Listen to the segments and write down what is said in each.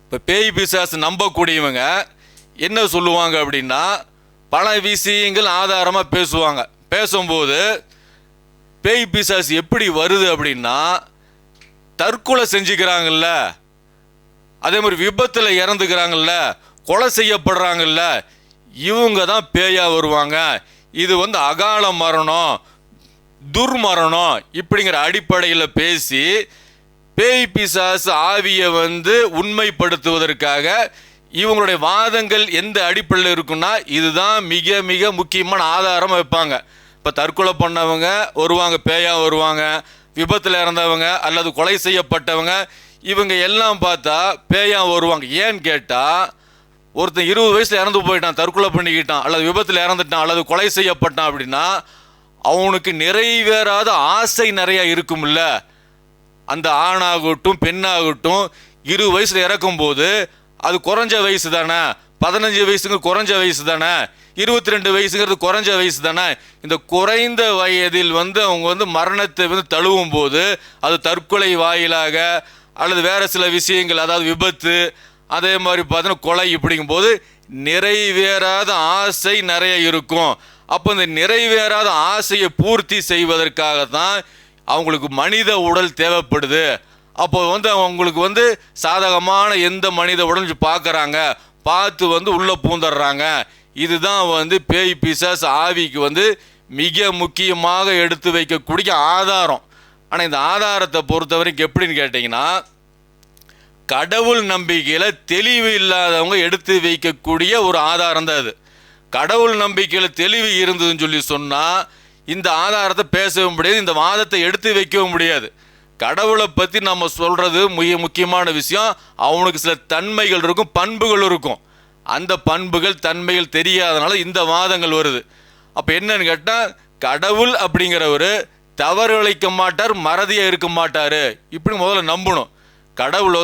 இப்போ பேய் பிசாசு நம்பக்கூடியவங்க என்ன சொல்லுவாங்க அப்படின்னா, பல விஷயங்கள் ஆதாரமாக பேசுவாங்க. பேசும்போது பேய் பிசாசு எப்படி வருது அப்படின்னா, தற்கொலை செஞ்சுக்கிறாங்கல்ல, அதே மாதிரி விபத்தில் இறந்துக்கிறாங்கல்ல, கொலை செய்யப்படுறாங்கல்ல, இவங்க தான் பேயா வருவாங்க. இது அகால மரணம், துர்மரணம் இப்படிங்கிற அடிப்படையில் பேசி பேய் பிசாசு ஆவியை உண்மைப்படுத்துவதற்காக இவங்களுடைய வாதங்கள் எந்த அடிப்படையில் இருக்குன்னா, இதுதான் மிக மிக முக்கியமான ஆதாரம் வைப்பாங்க. இப்போ தற்கொலை பண்ணவங்க வருவாங்க, பேயா வருவாங்க. விபத்தில் இறந்தவங்க அல்லது கொலை செய்யப்பட்டவங்க இவங்க எல்லாம் பார்த்தா பேயா வருவாங்க. ஏன்னு கேட்டால், ஒருத்தன் 20 வயசில் இறந்து போயிட்டான், தற்கொலை பண்ணிக்கிட்டான், அல்லது விபத்தில் இறந்துட்டான், அல்லது கொலை செய்யப்பட்டான் அப்படின்னா அவனுக்கு நிறைவேறாத ஆசை நிறையா இருக்கும்ல. அந்த ஆணாகட்டும் பெண்ணாகட்டும் 20 வயசில் இறக்கும்போது அது குறைஞ்ச வயசு தானே, 15 வயசுங்கிறது குறைஞ்ச வயசு தானே, 22 வயசுங்கிறது குறைஞ்ச வயசு தானே. இந்த குறைந்த வயதில் அவங்க மரணத்தை தழுவும் போது அது தற்கொலை வாயிலாக அல்லது வேறு சில விஷயங்கள், அதாவது விபத்து, அதே மாதிரி பார்த்தீங்கன்னா கொலை, இப்படிங்கும்போது நிறைவேறாத ஆசை நிறைய இருக்கும். அப்போ இந்த நிறைவேறாத ஆசையை பூர்த்தி செய்வதற்காகத்தான் அவங்களுக்கு மனித உடல் தேவைப்படுது. அப்போ அவங்களுக்கு சாதகமான எந்த மனித உடல் பார்க்குறாங்க, பார்த்து உள்ளே பூந்துடுறாங்க. இதுதான் பேய் பிசாசு ஆவிக்கு மிக முக்கியமாக எடுத்து வைக்கக்கூடிய ஆதாரம். ஆனால் இந்த ஆதாரத்தை பொறுத்த வரைக்கும் எப்படின்னு கேட்டிங்கன்னா, கடவுள் நம்பிக்கையில் தெளிவு இல்லாதவங்க எடுத்து வைக்கக்கூடிய ஒரு ஆதாரம் தான் அது. கடவுள் நம்பிக்கையில் தெளிவு இருந்ததுன்னு சொல்லி சொன்னால் இந்த ஆதாரத்தை பேசவும் முடியாது, இந்த வாதத்தை எடுத்து வைக்கவும் முடியாது. கடவுளை பற்றி நம்ம சொல்கிறது மிக முக்கியமான விஷயம். அவனுக்கு சில தன்மைகள் இருக்கும், பண்புகள் இருக்கும். அந்த பண்புகள் தன்மைகள் தெரியாதனால இந்த வாதங்கள் வருது. அப்போ என்னன்னு கேட்டால், கடவுள் அப்படிங்கிறவர் தவறு இழைக்க மாட்டார், மறதியாக இருக்க மாட்டார், இப்படி முதல்ல நம்பணும். கடவுள்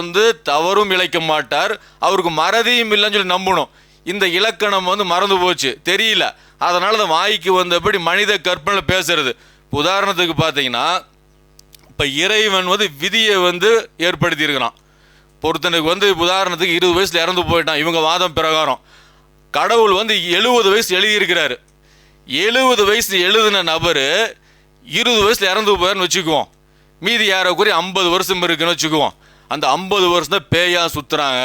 தவறும் இழைக்க மாட்டார், அவருக்கு மறதியும் இல்லைன்னு சொல்லி நம்பணும். இந்த இலக்கணம் மறந்து போச்சு, தெரியல. அதனால தான் வாய்க்கு வந்தபடி மனித கற்பனை பேசுறது. உதாரணத்துக்கு பார்த்தீங்கன்னா, இப்போ இறைவன் விதியை ஏற்படுத்தியிருக்கிறான். ஒருத்தனுக்கு உதாரணத்துக்கு 20 வயசில் இறந்து போயிட்டான். இவங்க வாதம் பிரகாரம் கடவுள் 70 வயசு எழுதியிருக்கிறாரு. 70 வயசு எழுதின நபர் 20 வயசில் இறந்து போயார்னு வச்சுக்குவோம். மீதி யாரோக்குரிய 50 வருஷம் இருக்குன்னு வச்சுக்குவோம். அந்த 50 வருஷம் தான் பேயா சுற்றுறாங்க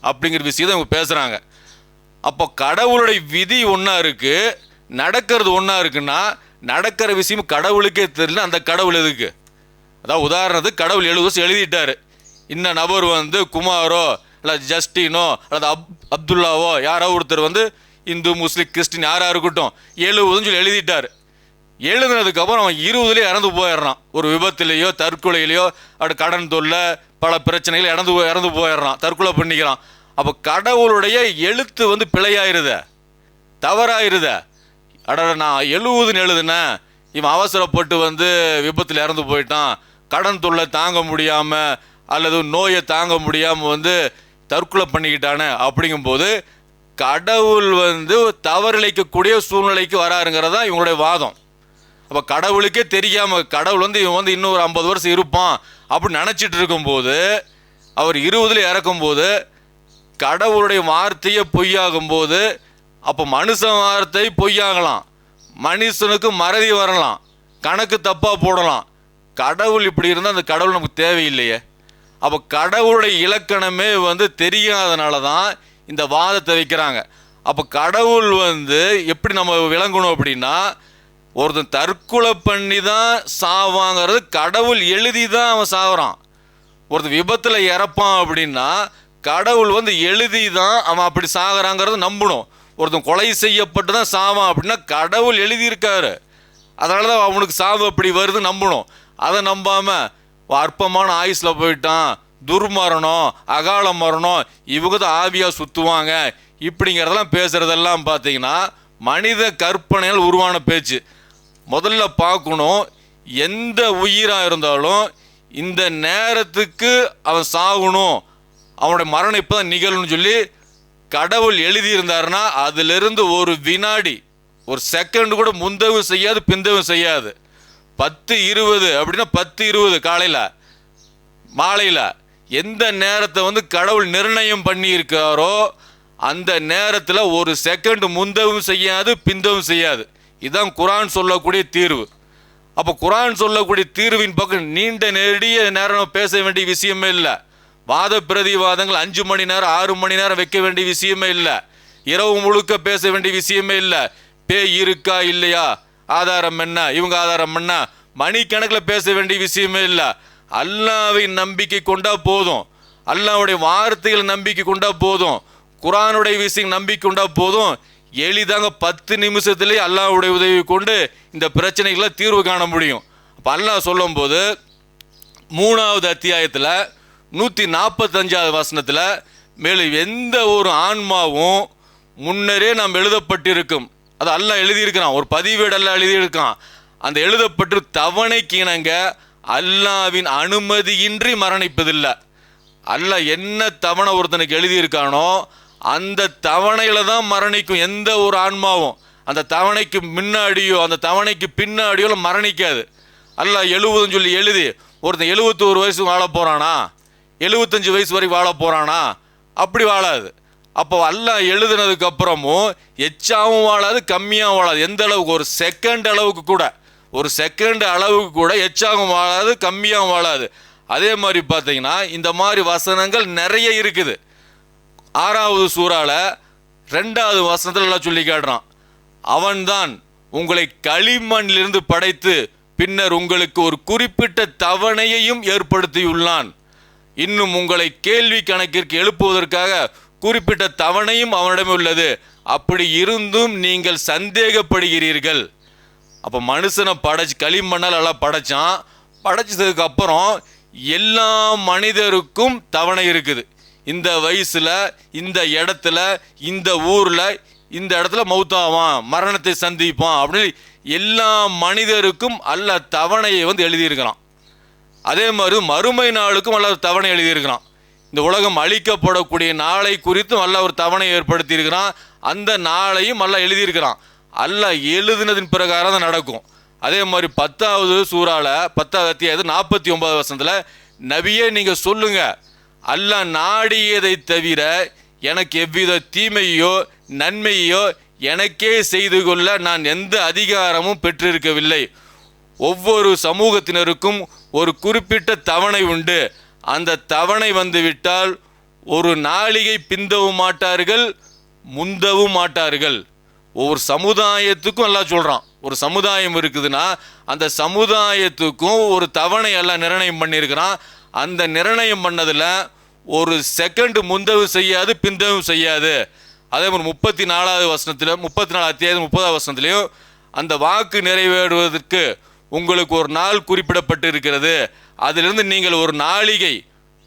அப்படிங்கிற விஷயத்தை அவங்க பேசுகிறாங்க. அப்போ கடவுளுடைய விதி ஒன்றா இருக்குது, நடக்கிறது ஒன்றா இருக்குன்னா, நடக்கிற விஷயம் கடவுளுக்கே தெரியல, அந்த கடவுள் எதுக்கு? அதாவது உதாரணத்துக்கு கடவுள் 70 வருஷம் எழுதிட்டார். இன்ன நபர் குமாரோ இல்லை ஜஸ்டினோ அல்லது அப்துல்லாவோ யாரோ ஒருத்தர் இந்து முஸ்லீம் கிறிஸ்டின் யாராக இருக்கட்டும் 70 சொல்லி எழுதிட்டார். எழுதுனதுக்கப்புறம் அவன் 20லேயே இறந்து போயிடுறான். ஒரு விபத்துலேயோ தற்கொலையிலையோ அப்படி கடன் தொல்லை பல பிரச்சனைகள் இறந்து போயிடுறான், தற்கொலை பண்ணிக்கிறான். அப்போ கடவுளுடைய எழுத்து பிழையாயிருத, தவறாயிருத. நான் 70 எழுதுனேன், இவன் அவசரப்பட்டு விபத்தில் இறந்து போயிட்டான், கடன் தொல்லை தாங்க முடியாமல் அல்லது நோயை தாங்க முடியாமல் தற்கொலை பண்ணிக்கிட்டானே அப்படிங்கும்போது கடவுள் தவறிழைக்கக்கூடிய சூழ்நிலைக்கு வராருங்கிறது தான் இவங்களுடைய வாதம். அப்போ கடவுளுக்கே தெரியாமல் கடவுள் இவன் இன்னும் ஒரு 50 வருஷம் இருப்பான் அப்படின்னு நினச்சிட்டு இருக்கும்போது, அவர் 20ல் இறக்கும்போது கடவுளுடைய வார்த்தையை பொய்யாகும்போது, அப்போ மனுஷன் வார்த்தை பொய்யாகலாம், மனுஷனுக்கு மறதி வரலாம், கணக்கு தப்பாக போடலாம். கடவுள் இப்படி இருந்தால் அந்த கடவுள் நமக்கு தேவையில்லையே. அப்போ கடவுளுடைய இலக்கணமே தெரியாதனால தான் இந்த வாதத்தை வைக்கிறாங்க. அப்போ கடவுள் எப்படி நம்ம விளங்கணும் அப்படின்னா, ஒருத்தன் தற்கொலை பண்ணி தான் சாவாங்கிறது கடவுள் எழுதி தான் அவன் சாகுறான். ஒருத்தன் விபத்தில் இறப்பான் அப்படின்னா கடவுள் எழுதி தான் அவன் அப்படி சாகுறாங்கிறத நம்பணும். ஒருத்தன் கொலை செய்யப்பட்டு தான் சாவான் அப்படின்னா கடவுள் எழுதியிருக்காரு, அதனால தான் அவனுக்கு சாவு அப்படி வருது நம்பணும். அதை நம்பாமல் அற்பமான ஆயுஸில் போயிட்டான், துர்மரணம், அகால மரணம், இவங்க தான் ஆவியாக சுற்றுவாங்க இப்படிங்கிறதெல்லாம் பேசுகிறதெல்லாம் பார்த்தீங்கன்னா மனித கற்பனையால் உருவான பேச்சு. முதல்ல பார்க்கணும், எந்த உயிராக இருந்தாலும் இந்த நேரத்துக்கு அவன் சாகணும், அவனுடைய மரணம் இப்போ தான் நிகழ்னு சொல்லி கடவுள் எழுதியிருந்தாருன்னா அதிலிருந்து ஒரு வினாடி ஒரு செகண்ட் கூட முந்தவும் செய்யாது பிந்தவும் செய்யாது. 10:20 அப்படின்னா 10:20 காலையில் மாலையில் எந்த நேரத்தை வந்து கடவுள் நிர்ணயம் பண்ணியிருக்காரோ அந்த நேரத்தில் ஒரு செகண்ட் முந்தவும் செய்யாது பிந்தவும் செய்யாது. இதுதான் குரான் சொல்லக்கூடிய தீர்வு. அப்போ குரான் சொல்லக்கூடிய தீர்வின் பக்கம் நீண்ட நெடிய நேரம் பேச வேண்டிய விஷயமே இல்லை. வாத பிரதிவாதங்கள் 5 மணி நேரம் 6 மணி நேரம் வைக்க வேண்டிய விஷயமே இல்லை. இரவு முழுக்க பேச வேண்டிய விஷயமே இல்லை. பேய் இருக்கா இல்லையா, ஆதாரம் என்ன, இவங்க ஆதாரம் என்ன, மணிக்கணக்கில் பேச வேண்டிய விஷயமே இல்லை. அல்லாஹ்வை நம்பிக்கை கொண்டா போதும், அல்லாஹ்வுடைய வார்த்தைகளை நம்பிக்கை கொண்டா போதும், குரானுடைய விஷயம் நம்பிக்கை கொண்டா போதும். எளிதாங்க 10 நிமிஷத்துலேயே அல்லாஹ்வுடைய உதவி கொண்டு இந்த பிரச்சனைகளை தீர்வு காண முடியும். அப்போ அல்லாஹ் சொல்லும் போது 3வது அத்தியாயத்தில் 145வது வசனத்தில் மேலும் எந்த ஒரு ஆன்மாவும் முன்னரே நாம் எழுதப்பட்டிருக்கும், அது அல்லாஹ் எழுதியிருக்கிறான், ஒரு பதிவேடு அல்லாஹ் எழுதியிருக்கான். அந்த எழுதப்பட்டு தவணைக்கு இணங்க அல்லாஹ்வின் அனுமதியின்றி மரணிப்பதில்லை. அல்லாஹ் என்ன தவணை ஒருத்தனுக்கு எழுதியிருக்கானோ அந்த தவணையில் தான் மரணிக்கும் எந்த ஒரு ஆன்மாவும். அந்த தவணைக்கு முன்னாடியோ அந்த தவணைக்கு பின்னாடியோ மரணிக்காது. அல்லாஹ் 70 சொல்லி எழுதி ஒருத்தன் 71 வயசு வாழ போகிறானா, 75 வயசு வரை வாழ போகிறானா, அப்படி வாழாது. அப்போ அல்லாஹ் எழுதுனதுக்கு அப்புறமும் எச்சாவும் வாழாது கம்மியாகவும் வாழாது. எந்த அளவுக்கு, ஒரு செகண்ட் அளவுக்கு கூட, ஒரு செகண்ட் அளவுக்கு கூட எச்சாகவும் வாழாது கம்மியாகவும் வாழாது. அதே மாதிரி பார்த்தீங்கன்னா இந்த மாதிரி வசனங்கள் நிறைய இருக்குது. 6வது சூறால 2வது வசனத்தில் எல்லாம் சொல்லி காட்டுறான், அவன்தான் உங்களை களிமண்ணிலிருந்து படைத்து பின்னர் உங்களுக்கு ஒரு குறிப்பிட்ட தவணையையும் ஏற்படுத்தியுள்ளான். இன்னும் உங்களை கேள்வி கணக்கிற்கு எழுப்புவதற்காக குறிப்பிட்ட தவணையும் அவனிடம் உள்ளது. அப்படி இருந்தும் நீங்கள் சந்தேகப்படுகிறீர்கள். அப்போ மனுஷனை படைச்சு களிமண்ணால் எல்லாம் படைச்சான். படைச்சதுக்கு அப்புறம் எல்லா மனிதருக்கும் தவணை இருக்குது. இந்த வயசில், இந்த இடத்துல, இந்த ஊரில், இந்த இடத்துல மௌத்தாவான், மரணத்தை சந்திப்பான் அப்படின்னு எல்லா மனிதருக்கும் அல்லாஹ் தவணையை வந்து எழுதியிருக்கிறான். அதே மாதிரி மறுமை நாளுக்கும் அல்லாஹ் தவணை எழுதியிருக்கிறான். இந்த உலகம் அழிக்கப்படக்கூடிய நாளை குறித்தும் அல்லாஹ் ஒரு தவணை ஏற்படுத்தியிருக்கிறான். அந்த நாளையும் அல்லாஹ் எழுதியிருக்கிறான். அல்லாஹ் எழுதினதின் பிரகாரம் தான் நடக்கும். அதே மாதிரி 10வது சூறால 10வது அத்தியாயத்தில் 49வது வசனத்தில் நபியே நீங்கள் சொல்லுங்க, அல்லாஹ் நாடியதை தவிர எனக்கு எவ்வித தீமையோ நன்மையோ எனக்கே செய்து கொள்ள நான் எந்த அதிகாரமும் பெற்றிருக்கவில்லை. ஒவ்வொரு சமூகத்தினருக்கும் ஒரு குறிப்பிட்ட தவணை உண்டு. அந்த தவணை வந்துவிட்டால் ஒரு நாளிகை பிந்தவும் மாட்டார்கள், முந்தவும் மாட்டார்கள். ஒவ்வொரு சமுதாயத்துக்கும் எல்லாம் சொல்கிறான். ஒரு சமுதாயம் இருக்குதுன்னா அந்த சமுதாயத்துக்கும் ஒரு தவணை எல்லாம் நிர்ணயம் பண்ணியிருக்கிறான். அந்த நிர்ணயம் பண்ணதில் ஒரு செகண்ட் முந்தவு செய்யாது பிந்தவும் செய்யாது. அதே மாதிரி 34வது வசனத்தில் 34 அத்தியாயம் 30வது வசனத்திலையும் அந்த வாக்கு நிறைவேறுவதற்கு உங்களுக்கு ஒரு நாள் குறிப்பிடப்பட்டு இருக்கிறது. அதிலிருந்து நீங்கள் ஒரு நாளிகை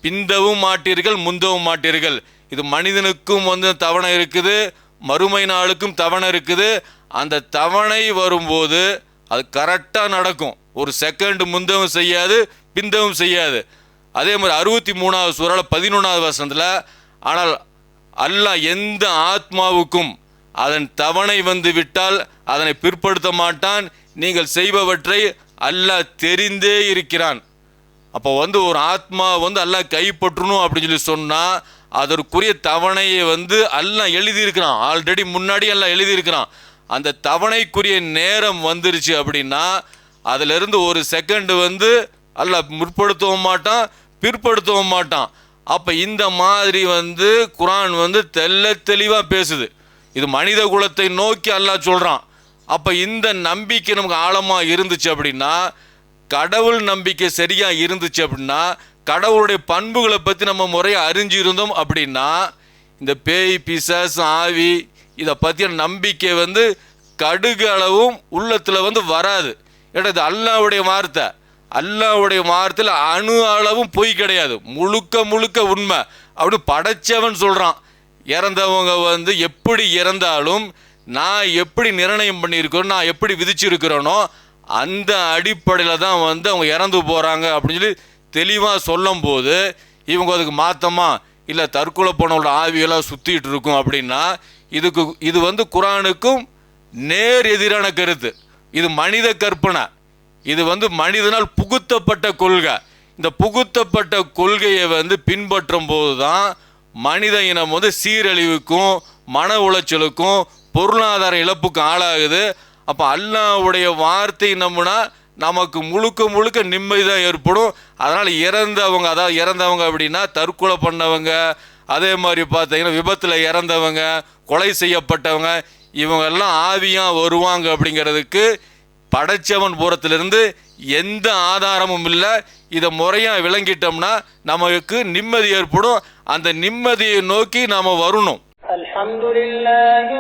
பிந்தவும் மாட்டீர்கள் முந்தவும் மாட்டீர்கள். இது மனிதனுக்கும் வந்து தவணை இருக்குது, மறுமை நாளுக்கும் தவணை இருக்குது. அந்த தவணை வரும்போது அது கரெக்டாக நடக்கும். ஒரு செகண்ட் முந்தவும் செய்யாது பிந்தவும் செய்யாது. அதே மாதிரி 63வது சூறால 11வது வசனத்தில் ஆனால் அல்லாஹ் எந்த ஆத்மாவுக்கும் அதன் தவணை வந்து விட்டால் அதனை பிற்படுத்த மாட்டான். நீங்கள் செய்பவற்றை அல்லாஹ் தெரிந்தே இருக்கிறான். அப்போ வந்து ஒரு ஆத்மா வந்து அல்லாஹ் கைப்பற்றணும் அப்படின்னு சொல்லி சொன்னால் அதற்குரிய தவணையை வந்து அல்லாஹ் எழுதியிருக்கிறான். ஆல்ரெடி முன்னாடி எல்லாம் எழுதியிருக்கிறான். அந்த தவணைக்குரிய நேரம் வந்துருச்சு அப்படின்னா அதிலிருந்து ஒரு செகண்ட் வந்து அல்லாஹ் முற்படுத்தவும் மாட்டான் பிற்படுத்தவும் மாட்டான். அப்போ இந்த மாதிரி வந்து குரான் வந்து தெளிவாக பேசுது. இது மனித குலத்தை நோக்கி அல்லாஹ் சொல்கிறான். அப்போ இந்த நம்பிக்கை நமக்கு ஆழமாக இருந்துச்சு அப்படின்னா, கடவுள் நம்பிக்கை சரியாக இருந்துச்சு அப்படின்னா, கடவுளுடைய பண்புகளை பற்றி நம்ம முறையாக அறிஞ்சிருந்தோம் அப்படின்னா இந்த பேய் பிசாசு ஆவி இதை பற்றிய நம்பிக்கை வந்து கடுகு அளவும் உள்ளத்தில் வந்து வராது. ஏன்னா இது அல்லாஹ்வுடைய வார்த்தை. அல்லாஹ்வுடைய வார்த்தையில் அணு அளவும் பொய் கிடையாது, முழுக்க முழுக்க உண்மை அப்படின்னு படைச்சவன் சொல்கிறான். இறந்தவங்க வந்து எப்படி இறந்தாலும் நான் எப்படி நிர்ணயம் பண்ணியிருக்கிறோம், நான் எப்படி விதிச்சிருக்கிறேனோ அந்த அடிப்படையில் தான் வந்து அவங்க இறந்து போகிறாங்க அப்படின்னு சொல்லி தெளிவாக சொல்லும் போது இவங்க அதுக்கு மாற்றமா இல்லை தற்கொலை போனவங்களோட ஆவியெல்லாம் சுற்றிட்டு இருக்கும் அப்படின்னா இது வந்து குரானுக்கும் நேர் எதிரான கருத்து. இது மனித கற்பனை. இது மனிதனால் புகுத்தப்பட்ட கொள்கை. இந்த புகுத்தப்பட்ட கொள்கையை பின்பற்றும் போது தான் மனித இனம் சீரழிவுக்கும் மன உளைச்சலுக்கும் பொருளாதார இழப்புக்கும் ஆளாகுது. அப்போ அல்லாஹ்வுடைய வார்த்தை நம்பினா நமக்கு முழுக்க முழுக்க நிம்மதி தான் ஏற்படும். அதனால் இறந்தவங்க, அதாவது இறந்தவங்க அப்படின்னா தற்கொலை பண்ணவங்க, அதே மாதிரி பார்த்தீங்கன்னா விபத்தில் இறந்தவங்க, கொலை செய்யப்பட்டவங்க, இவங்கெல்லாம் ஆவியாக வருவாங்க அப்படிங்கிறதுக்கு படைச்சவன் புறத்திலிருந்து எந்த ஆதாரமும் இல்லை. இதை முறையாக விளங்கிட்டோம்னா நமக்கு நிம்மதி ஏற்படும். அந்த நிம்மதியை நோக்கி நாம் வரணும். அல்ஹம்துலில்லாஹி